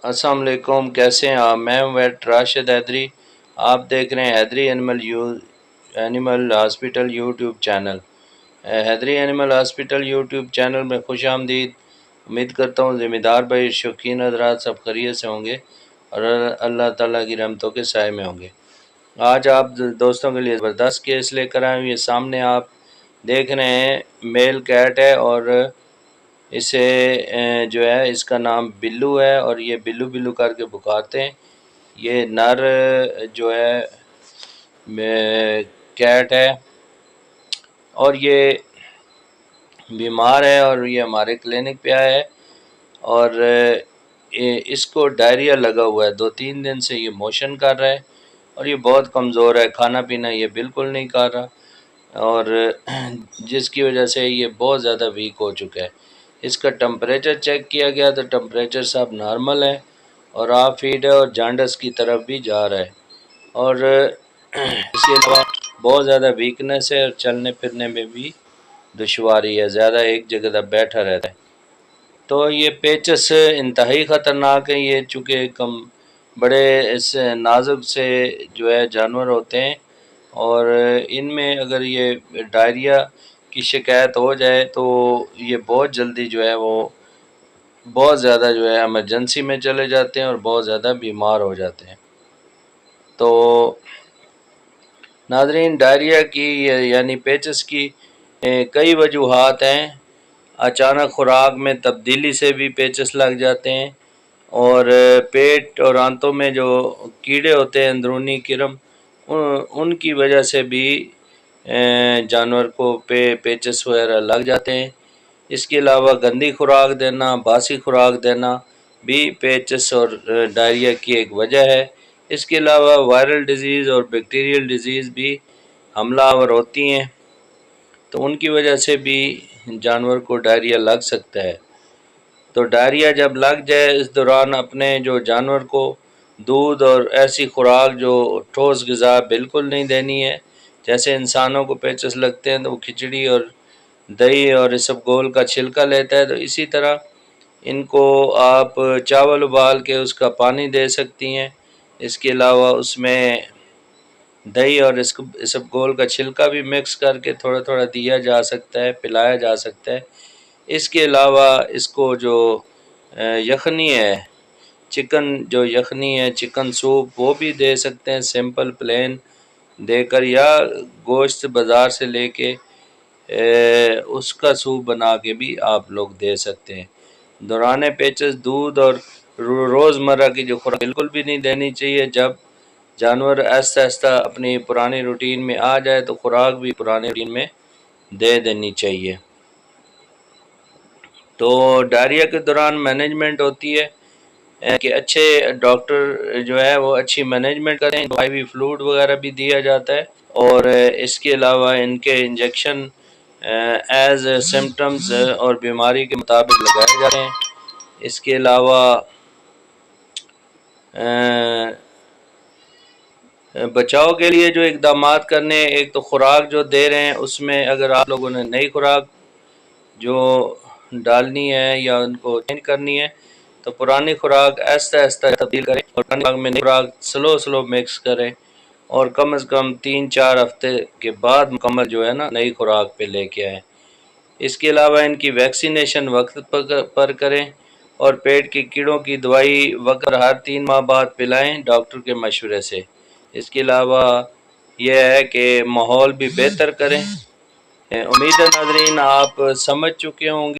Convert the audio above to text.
السلام علیکم، کیسے ہیں آپ؟ میں ہوں ویٹ راشد حیدری۔ آپ دیکھ رہے ہیں حیدری اینیمل ہاسپٹل یوٹیوب چینل۔ حیدری اینیمل ہاسپٹل یوٹیوب چینل میں خوش آمدید۔ امید کرتا ہوں ذمہ دار بھائی شوقین حضرات سب خیریت سے ہوں گے اور اللہ تعالیٰ کی رحمتوں کے سائے میں ہوں گے۔ آج آپ دوستوں کے لیے زبردست کیس لے کر آئے ہوئے۔ سامنے آپ دیکھ رہے ہیں میل کیٹ ہے اور اسے جو ہے اس کا نام بلو ہے اور یہ بلو بلو کر کے پکارتے ہیں۔ یہ نر جو ہے کیٹ ہے اور یہ بیمار ہے اور یہ ہمارے کلینک پہ آیا ہے اور اس کو ڈائریا لگا ہوا ہے۔ 2-3 دن سے یہ موشن کر رہا ہے اور یہ بہت کمزور ہے، کھانا پینا یہ بالکل نہیں کھا رہا اور جس کی وجہ سے یہ بہت زیادہ ویک ہو چکا ہے۔ اس کا ٹمپریچر چیک کیا گیا تو ٹمپریچر سب نارمل ہے اور آپ فیڈ ہے اور جانڈس کی طرف بھی جا رہا ہے اور اس کے علاوہ بہت زیادہ ویکنس ہے اور چلنے پھرنے میں بھی دشواری ہے، زیادہ ایک جگہ بیٹھا رہتا ہے۔ تو یہ پیچس انتہائی خطرناک ہے، یہ چونکہ بڑے اس نازک سے جو ہے جانور ہوتے ہیں اور ان میں اگر یہ ڈائریا کی شکایت ہو جائے تو یہ بہت جلدی جو ہے وہ بہت زیادہ جو ہے ایمرجنسی میں چلے جاتے ہیں اور بہت زیادہ بیمار ہو جاتے ہیں۔ تو ناظرین، ڈائریا کی یعنی پیچس کی کئی وجوہات ہیں۔ اچانک خوراک میں تبدیلی سے بھی پیچس لگ جاتے ہیں اور پیٹ اور آنتوں میں جو کیڑے ہوتے ہیں اندرونی کرم ان کی وجہ سے بھی جانور کو پیچس وغیرہ لگ جاتے ہیں۔ اس کے علاوہ گندی خوراک دینا، باسی خوراک دینا بھی پیچس اور ڈائریا کی ایک وجہ ہے۔ اس کے علاوہ وائرل ڈیزیز اور بیکٹیریل ڈیزیز بھی حملہ آور ہوتی ہیں تو ان کی وجہ سے بھی جانور کو ڈائریا لگ سکتا ہے۔ تو ڈائریا جب لگ جائے اس دوران اپنے جو جانور کو دودھ اور ایسی خوراک جو ٹھوس غذا بالکل نہیں دینی ہے۔ جیسے انسانوں کو پیچس لگتے ہیں تو وہ کھچڑی اور دہی اور اسبگول کا چھلکا لیتا ہے، تو اسی طرح ان کو آپ چاول ابال کے اس کا پانی دے سکتی ہیں۔ اس کے علاوہ اس میں دہی اور اسبگول کا چھلکا بھی مکس کر کے تھوڑا تھوڑا دیا جا سکتا ہے، پلایا جا سکتا ہے۔ اس کے علاوہ اس کو جو یخنی ہے، چکن سوپ وہ بھی دے سکتے ہیں، سمپل پلین دے کر، یا گوشت بازار سے لے کے اس کا سوپ بنا کے بھی آپ لوگ دے سکتے ہیں۔ دوران پیچس دودھ اور روزمرہ کی جو خوراک بالکل بھی نہیں دینی چاہیے۔ جب جانور آہستہ آہستہ اپنی پرانی روٹین میں آ جائے تو خوراک بھی پرانی روٹین میں دے دینی چاہیے۔ تو ڈائریا کے دوران مینجمنٹ ہوتی ہے کہ اچھے ڈاکٹر جو ہے وہ اچھی مینجمنٹ کریں، دوائی بھی فلوئڈ وغیرہ بھی دیا جاتا ہے اور اس کے علاوہ ان کے انجیکشن ایز سمٹمز اور بیماری کے مطابق لگائے جاتے ہیں۔ اس کے علاوہ بچاؤ کے لیے جو اقدامات کرنے، ایک تو خوراک جو دے رہے ہیں اس میں اگر آپ لوگوں نے نئی خوراک جو ڈالنی ہے یا ان کو چینج کرنی ہے تو پرانی خوراک آہستہ آہستہ تبدیل کریں اور پرانی خوراک میں نئی خوراک سلو مکس کریں اور کم از کم 3-4 ہفتے کے بعد مکمل جو ہے نا نئی خوراک پہ لے کے آئیں۔ اس کے علاوہ ان کی ویکسینیشن وقت پر کریں اور پیٹ کے کیڑوں کی دوائی وقت ہر 3 ماہ بعد پلائیں ڈاکٹر کے مشورے سے۔ اس کے علاوہ یہ ہے کہ ماحول بھی بہتر کریں۔ امید ہے ناظرین آپ سمجھ چکے ہوں گے